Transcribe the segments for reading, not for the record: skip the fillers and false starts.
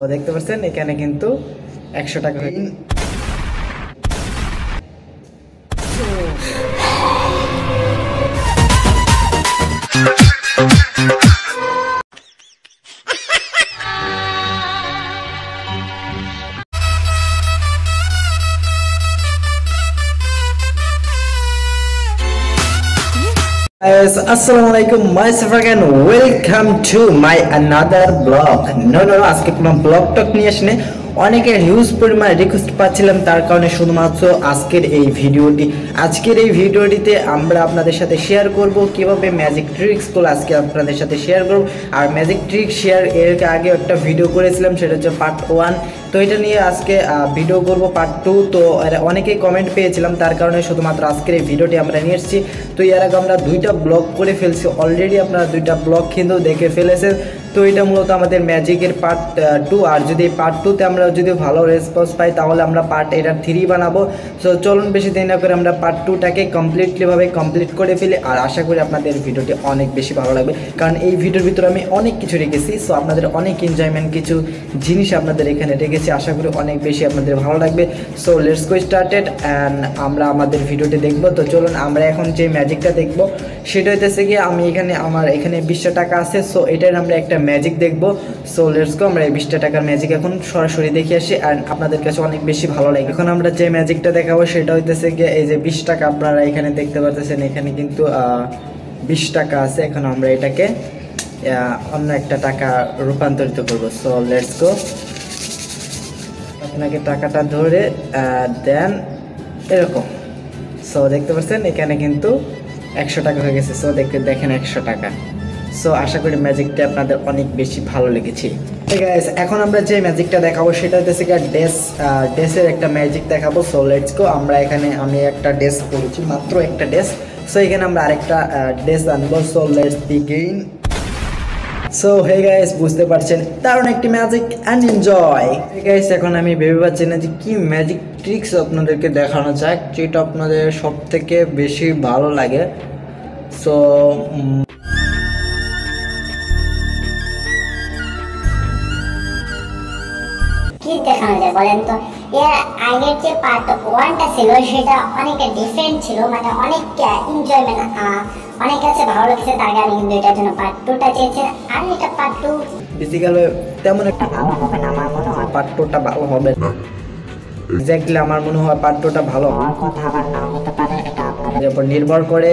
তো দেখতে পাচ্ছেন এখানে কিন্তু 100 টাকা Guys, Assalamualaikum, myself again. Welcome to my another vlog. No, আজকে কোনো ব্লগ টক নিয়ে আসেনি। অনেকের হিউজ পরিমাণে রিকোয়েস্ট পাচ্ছিলাম, তার কারণে শুধুমাত্র আজকের এই ভিডিওটিতে আমরা আপনাদের সাথে শেয়ার করব কিভাবে ম্যাজিক ট্রিক্সগুলো আজকে আপনাদের সাথে শেয়ার করব। আর ম্যাজিক ট্রিক শেয়ার এর আগে একটা ভিডিও করেছিলাম, সেটা হচ্ছে পার্ট 1। তো এটা নিয়ে আজকে ভিডিও করব পার্ট 2। তো অনেকেই কমেন্ট পেয়েছিলাম, তার কারণে শুধুমাত্র আজকের এই ভিডিওটি আমরা নিয়ে এসেছি। তো এর আগে আমরা 2টা ব্লগ করে ফেলছি অলরেডি, আপনারা 2টা ব্লগ কিন্তু দেখে ফেলেছেন। তো এটা মূলত আমাদের ম্যাজিকের পার্ট 2। আর যদি পার্ট 2তে আমরা যদি ভালো রেসপন্স পাই তাহলে আমরা পার্ট 3 বানাবো। সো চলুন বেশি দেরি না করে আমরা পার্ট 2টাকে কমপ্লিট করে ফেলি। আর আশা করি আপনাদের ভিডিওটি অনেক বেশি ভালো লাগবে, কারণ এই ভিডিওর ভিতরে আমি অনেক কিছু রেখেছি। সো আপনাদের অনেক এনজয়মেন্ট কিছু জিনিস আপনাদের এখানে রেখেছি, আশা করি অনেক বেশি আপনাদের ভালো লাগবে। So let's go started and আমরা আমাদের ভিডিওটি দেখব। তো চলুন আমরা এখন যে ম্যাজিকটা দেখব সেটা হইতেছে কি, আমার এখানে 20টা টাকা আছে। সো এটার আমরা একটা ম্যাজিক দেখব। সো লেটস গো আমরা এই 20টা টাকার ম্যাজিক এখন সরাসরি দেখে আসি, অ্যান্ড আপনাদের কাছে অনেক বেশি ভালো লাগে। এখন আমরা যে ম্যাজিকটা দেখাবো সেটা হইতেছে কি, এই যে 20 টাকা আপনারা এখানে দেখতে পাচ্ছেন, এখানে কিন্তু 20 টাকা আছে। এখন আমরা এটাকে অন্য একটা টাকা রূপান্তরিত করব। সো লেটস গো। আপনাকে টাকাটা ধরে দেন এরকম। সো দেখতে পাচ্ছেন এখানে কিন্তু 100 টাকা হয়ে গেছে। সো দেখেন 100 টাকা। সো আশা করি ম্যাজিকটা আপনাদের অনেক বেশি ভালো লেগেছে। গাইস, এখন আমরা যে ম্যাজিকটা দেখাবো সেটা হচ্ছে ড্রেসের একটা ম্যাজিক দেখাবো। সো লেটস গো। আমি একটা ড্রেস পরেছি, মাত্র একটা ড্রেস। সো এখানে আমরা আরেকটা ড্রেস আনবো। So let's begin. So hey guys, বুঝতে পারছেন দারুণ একটি magic and enjoy. Hey guys, এখন আমি ভেবে পাচ্ছি না যে কি ম্যাজিক ট্রিক্স আপনাদেরকে দেখানো যাক যেটা আপনাদের সব থেকে বেশি ভালো লাগে। সো কি দেখানো যায় বলেন তো? এর আগের যে পার্ট 1টা ছিল সেটা অনেক ডিফারেন্ট ছিল, মানে অনেক এনজয়মেন্ট অনেক কাছে ভালো লাগছে, তার কারণে কিন্তু এটার জন্য পার্ট 2টা চেয়েছে। আর এটা পার্ট 2 বেসিক্যালি তেমন একটা ভালো হবে না, আমার মনে হয় পার্ট 2টা ভালো হবে না। এক্স্যাক্টলি আমার মনে হয় পার্ট 2টা ভালো হওয়ার কথা, আবার না হতে পারে, এটা আপনাদের উপর নির্ভর করে।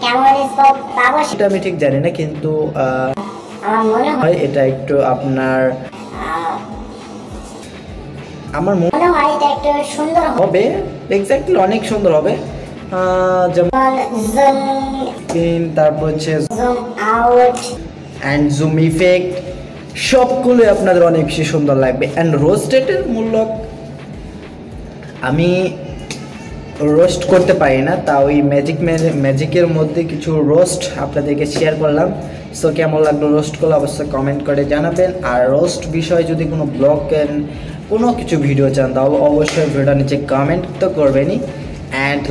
কেমন রেসপন্স পাবো সেটা আমি ঠিক জানি না, কিন্তু আমার মনে হয় এটা একটু আমার মনে হয় এটা একটু সুন্দর হবে। এক্স্যাক্টলি অনেক সুন্দর হবে। যেমন জুম তারপর হচ্ছে zoom out and zoom effect, সবগুলো আপনাদের অনেক বেশি সুন্দর লাগবে। অ্যান্ড রোস্টেডের মূল্য আমি রোস্ট করতে পারি না, তা ওই ম্যাজিকের মধ্যে কিছু রোস্ট আপনাদেরকে শেয়ার করলাম। সো কেমন লাগলো রোস্ট করলে অবশ্যই কমেন্ট করে জানাবেন। আর রোস্ট বিষয়ে যদি কোনো ব্লগ কোনো কিছু ভিডিও চান তাহলে অবশ্যই ভিডিওটা নিচে কমেন্ট তো করবেনই। অ্যান্ড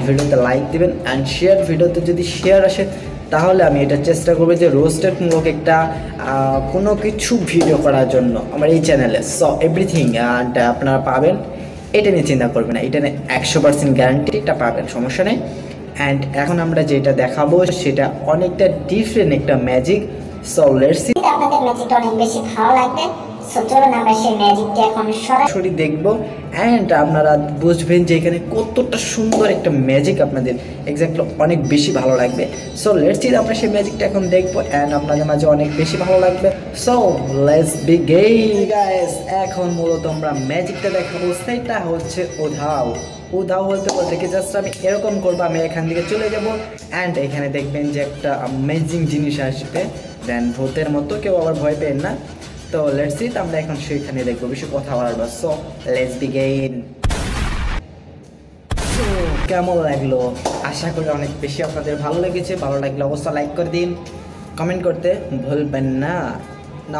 ভিডিওতে লাইক দিবেন। অ্যান্ড ভিডিওতে যদি শেয়ার আসে তাহলে আমি এটা চেষ্টা করবো যে রোস্টেড মূলক একটা কোনো কিছু ভিডিও করার জন্য আমার এই চ্যানেলে। সো এভরিথিং অ্যান্ড আপনারা পাবেন, এটা নিয়ে চিন্তা করবেন না, এটা নিয়ে 100% গ্যারান্টিটা পাবেন, সমস্যা নেই। অ্যান্ড এখন আমরা যেটা দেখাবো সেটা অনেকটা ডিফারেন্ট একটা ম্যাজিক। So let's see. আপনাদের ম্যাজিকটা অনেক বেশি ভালো লাগবে। সো চলুন আমরা সেই ম্যাজিকটা এখন সরাসরি দেখবো, অ্যান্ড আপনারা বুঝবেন যে এখানে কতটা সুন্দর একটা ম্যাজিক আপনাদের এক্স্যাক্টলি অনেক বেশি ভালো লাগবে। সো লেটস সি, আমরা সেই ম্যাজিকটা এখন দেখবো অ্যান্ড আপনাদের মাঝে অনেক বেশি ভালো লাগবে। So let's begin guys. এখন মূলত আমরা ম্যাজিকটা দেখাবো, সেটা হচ্ছে উধাও বলতে কি জাস্ট আমি এরকম করবো, আমি এখান থেকে চলে যাব অ্যান্ড এখানে দেখবেন যে একটা অ্যামেজিং জিনিস আসবে, দেন ভূতের মতো, কেউ আবার ভয় পেন না। তো লেটস সি, আমরা এখন সেখানে দেখবো, বেশি কথা বলবো। So let's begin. কেমন লাগলো? আশা করি অনেক বেশি আপনাদের ভালো লেগেছে। ভালো লাগলে অবশ্যই লাইক করে দিন, কমেন্ট করতে ভুলবেন না। না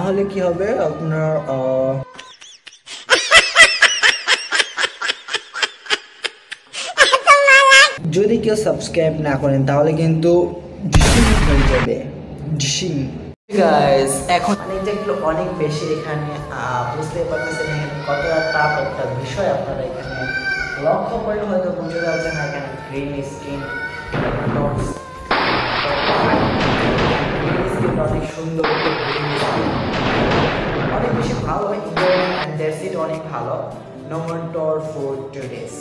হলে কি হবে আপনার যদি কেউ সাবস্ক্রাইব না করেন তাহলে কিন্তু হয়ে যাবে। গাইস এখন যেগুলো অনেক বেশি এখানে বুঝতে পারতেছেন এখানে কতটা টাফ একটা বিষয় আপনারা এখানে লক্ষ্য করলে হয়তো বুঝতে পারছেন না এখানে গ্রিন স্কিন অনেক সুন্দর অনেক বেশি ভালো এন্ড দ্যাটস ইট অনেক ভালো no more door for today's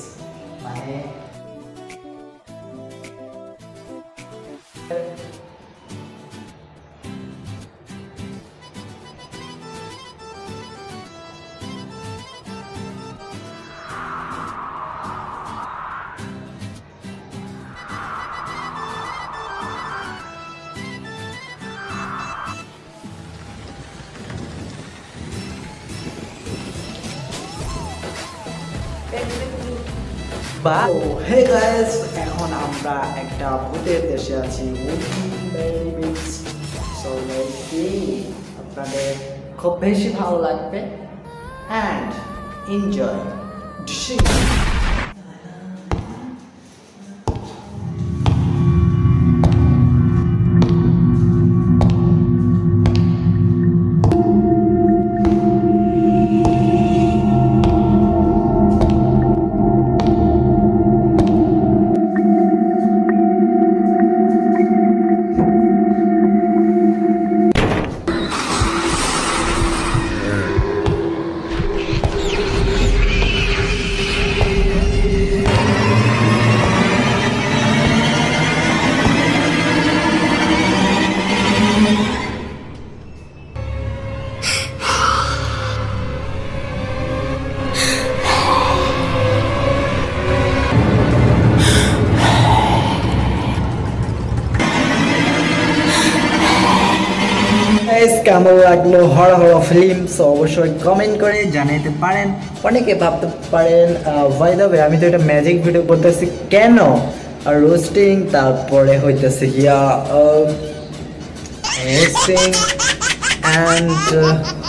মানে হে গাইস এখন আমরা একটা ভূতের দেশে আছি আপনাদের খুব বেশি ভালো লাগবে অ্যান্ড এনজয় কেমন লাগলো হরর ফিল্ম অবশ্যই কমেন্ট করে জানাতে পারেন অনেকে ভাবতে পারেন বাই দ্য ওয়ে আমি তো এটা ম্যাজিক ভিডিও করতেছি কেন আর রোস্টিং তারপরে হইতেছে হিয়া রোস্টিং অ্যান্ড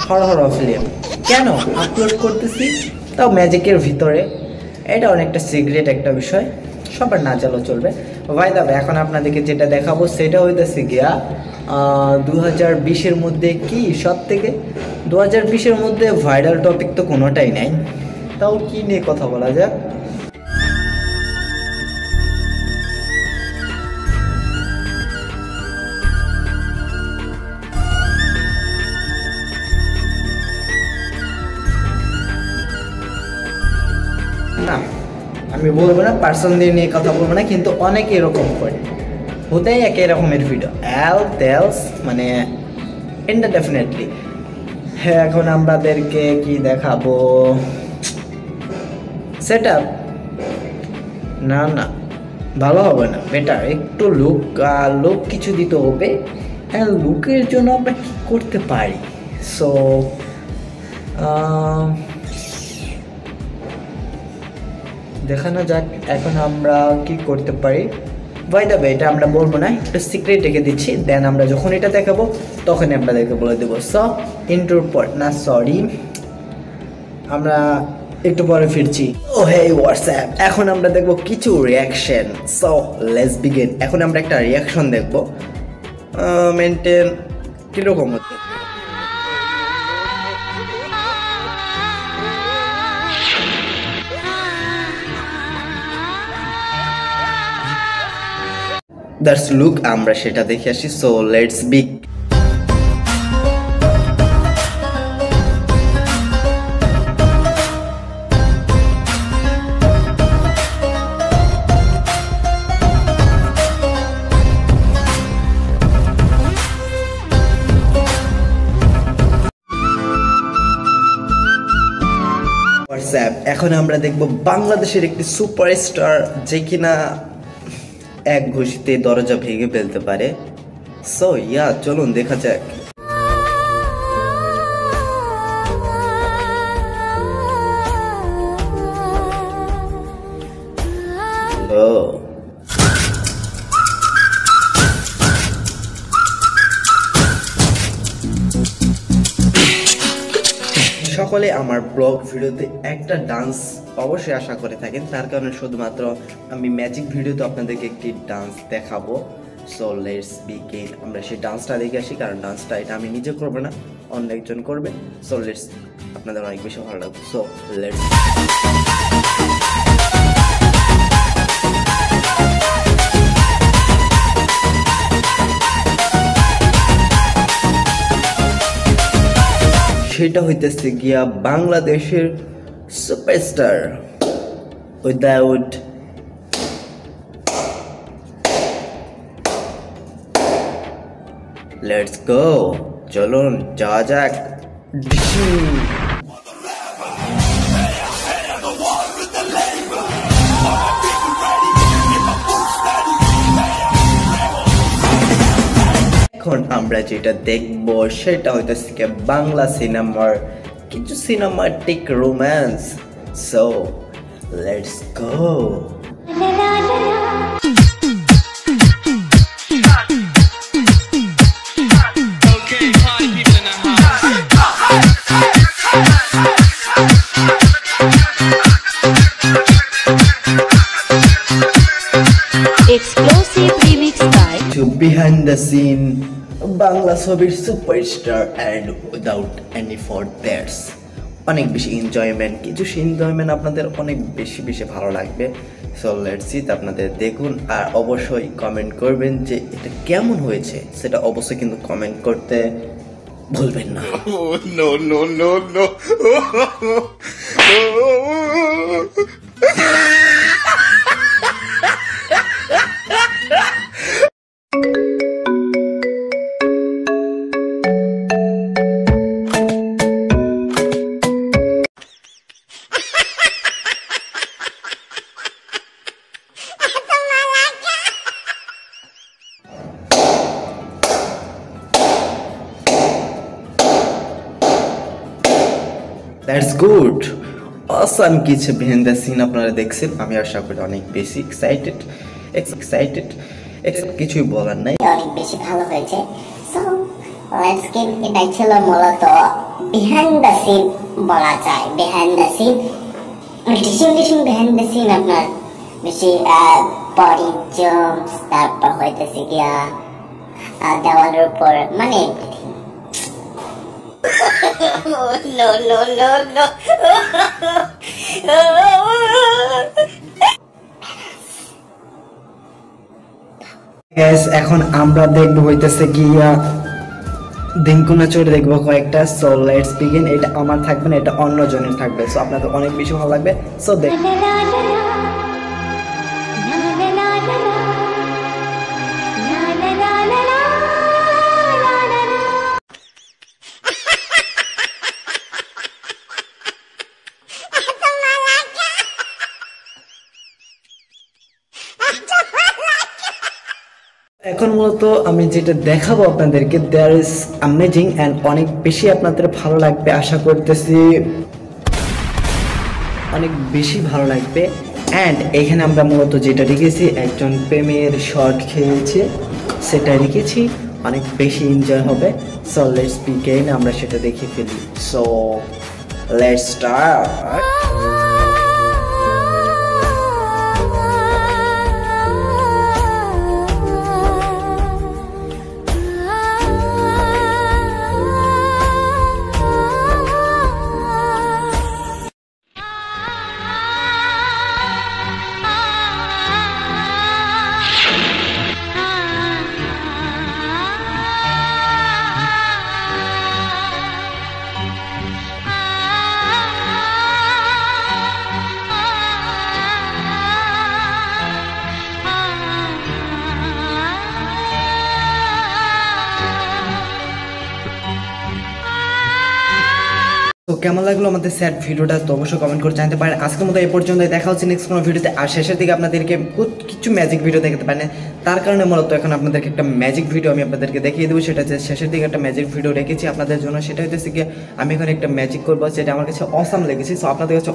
হরর ফিল্ম কেন আপলোড করতেছি তাও ম্যাজিকের ভিতরে এটা অনেকটা সিক্রেট একটা বিষয় সবার না চালও চলবে বাই দ্য ওয়ে এখন আপনাদেরকে যেটা দেখাবো সেটা হইতেছে গিয়া 2020-এর মধ্যে কি সব থেকে 2020-এর মধ্যে ভাইরাল টপিক তো কোনোটাই নাই তাও কি নিয়ে কথা বলা যাক না আমি বলবো না পার্সনদের নিয়ে কথা বলবো না কিন্তু অনেকে এরকম করে হতেই একই রকমের ভিডিও টেলস মানে এটা ডেফিনেটলি হ্যাঁ এখন আমাদেরকে কি দেখাবো সেট আপ না না ভালো হবে না বেটার একটু লুক কিছু দিতে হবে হ্যাঁ লুকের জন্য আমরা কি করতে পারি সো দেখানো যাক এখন আমরা কি করতে পারি বাই দ্য ওয়ে এটা আমরা বলবো না একটু সিক্রেট রেখে দিচ্ছি দেন আমরা যখন এটা দেখাবো তখনই আপনাদেরকে বলে দেবো সো ইন্ট্রোর পর না সরি আমরা একটু পরে ফিরছি ও হে হোয়াটসঅ্যাপ এখন আমরা দেখবো কিছু রিয়াকশন সো লেটস বিগিন এখন আমরা একটা রিয়াকশন দেখবো মেনটেন কীরকম হচ্ছে দ্যাটস লুক আমরা সেটা দেখে আসি সো লেটস বিগ হোয়াটসঅ্যাপ এখন আমরা দেখব বাংলাদেশের একটি সুপারস্টার যে কিনা এক ঘুষিতে দরজা ভেঙে ফেলতে পারে সো ইয়া চলুন দেখা যাক সকলে আমার ব্লগ ভিডিওতে একটা ডান্স অবশ্যই আশা করে থাকেন তার কারণে শুধুমাত্র আমি ম্যাজিক ভিডিওতে আপনাদেরকে একটি ডান্স দেখাবো সো লেটস বিগিন। আমরা সেই ডান্সটা দেখে আসি, কারণ ডান্সটা এটা আমি নিজে করবো না, অন্য একজন করবে। সো লেটস, আপনাদের অনেক বেশি ভালো লাগবে। So let's. সেটা হইতেছে গিয়া বাংলাদেশের সুপারস্টার উইদাউট লেটস গো, চলুন যাওয়া যাক। এখন আমরা যেটা দেখব সেটা হইতেছে কি বাংলা সিনেমার কিছু cinematic romance. So let's go. Explosive remix by To behind the scene Bangla ছবির superstar and without any for that's. অনেক বেশি এনজয়মেন্ট, কিছু এনজয়মেন্ট আপনাদের অনেক বেশি বেশি ভালো লাগবে। সো লেটস সি, আপনাদের দেখুন আর অবশ্যই কমেন্ট করবেন যে এটা কেমন হয়েছে, সেটা অবশ্যই কিন্তু কমেন্ট করতে ভুলবেন না। No, no, no, no. That's good, awesome কিছু বিহাইন্ড দ্য সিন আপনারা দেখছেন। আমি আশা করি অনেক বেশি এক্সাইটেড। কিছুই বলার নাই, অনেক বেশি ভালো হয়েছে। সো লেটস গিভ, এটাই ছিল মূলত বিহাইন্ড দ্য সিন বলা যায়। Behind the scene, behind the scene আপনার বেশি বডি জাম্পস, তারপর হইতেছে গিয়া দেওয়ালের উপর, মানে no, no, no, no. Guys এখন আমরা দেখবো হইতেছে গিয়া দিনকুনা চড়ে দেখবো কয়েকটা। So let's begin. এটা আমার থাকবে না, এটা অন্য জনের থাকবে। সো আপনাদের অনেক বেশি ভালো লাগবে। সো দেখ এখন মূলত আমি যেটা দেখাবো আপনাদেরকে, দেয়ার ইজ অ্যামেজিং অ্যান্ড অনেক বেশি আপনাদের ভালো লাগবে আশা করতেছি, অনেক বেশি ভালো লাগবে। অ্যান্ড এখানে আমরা মূলত যেটা রেখেছি, একজন প্রেমের শর্ট খেয়েছে, সেটা রেখেছি, অনেক বেশি এনজয় হবে। সো লেটস বিগিন, আমরা সেটা দেখে ফেলি। So let's start. তো কেমন লাগলো আমাদের স্যাড ভিডিওটা, তো অবশ্যই কমেন্ট করে জানতে পারেন। আজকের মতো এই পর্যন্তই, দেখা হচ্ছে নেক্সট কোনো ভিডিওতে। আর শেষের দিকে আপনাদেরকে কিছু ম্যাজিক ভিডিও দেখতে পারেন, তার কারণে মূলত এখন আপনাদেরকে একটা ম্যাজিক ভিডিও আমি আপনাদেরকে দেখিয়ে দেবো। সেটা হচ্ছে শেষের দিকে একটা ম্যাজিক ভিডিও রেখেছি আপনাদের জন্য। সেটা হচ্ছে কি আমি এখন একটা ম্যাজিক করবো, যেটা আমার কাছে অসাম লেগেছে। সো আপনাদের কাছে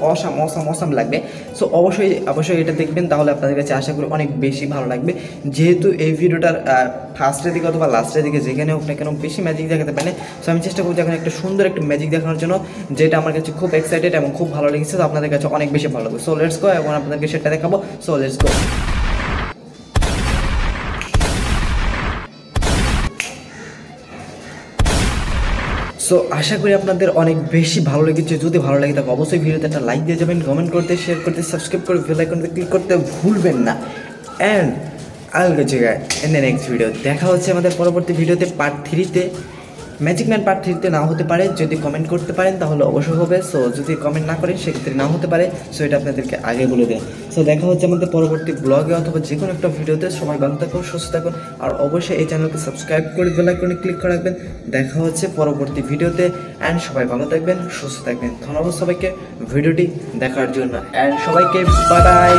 অসাম লাগবে। সো অবশ্যই এটা দেখবেন, তাহলে আপনাদের কাছে আশা করি অনেক বেশি ভালো লাগবে। যেহেতু এই ভিডিওটার ফার্স্টের দিকে অথবা লাস্টের দিকে যেখানে হোক না কেন বেশি ম্যাজিক দেখাতে পারেন। সো আমি চেষ্টা করছি এখন একটা সুন্দর একটা ম্যাজিক দেখানোর জন্য, যেটা আমার কাছে খুব এক্সাইটেড এবং খুব ভালো লেগেছে। তো আপনাদের কাছে অনেক বেশি ভালো লাগবে। সো লেটস গো, এখন আপনাদেরকে সেটা দেখাবো। So let's go. সো আশা করি আপনাদের অনেক বেশি ভালো লেগেছে। যদি ভালো লাগে তাহলে অবশ্যই ভিডিওতে একটা লাইক দিয়ে যাবেন, কমেন্ট করতে, শেয়ার করতে, সাবস্ক্রাইব করে বেল আইকনটা ক্লিক করতে ভুলবেন না। And I will get in the next video. দেখা হচ্ছে আমাদের পরবর্তী ভিডিওতে পার্ট 3-তে। ম্যাজিক ম্যান পার্ট 3-তে নাও হতে পারে, যদি কমেন্ট করতে পারেন তাহলে অবশ্যই হবে। সো যদি কমেন্ট না করেন সেক্ষেত্রে নাও হতে পারে। সো এটা আপনাদেরকে আগে বলে দেয়। সো দেখা হচ্ছে আমাদের পরবর্তী ব্লগে অথবা যে কোনো একটা ভিডিওতে। সবাই ভালো থাকুন, সুস্থ থাকুন, আর অবশ্যই এই চ্যানেলকে সাবস্ক্রাইব করে বেল আইকনে ক্লিক করে রাখবেন। দেখা হচ্ছে পরবর্তী ভিডিওতে। অ্যান্ড সবাই ভালো থাকবেন, সুস্থ থাকবেন। ধন্যবাদ সবাইকে ভিডিওটি দেখার জন্য। অ্যান্ড সবাইকে বাই বাই।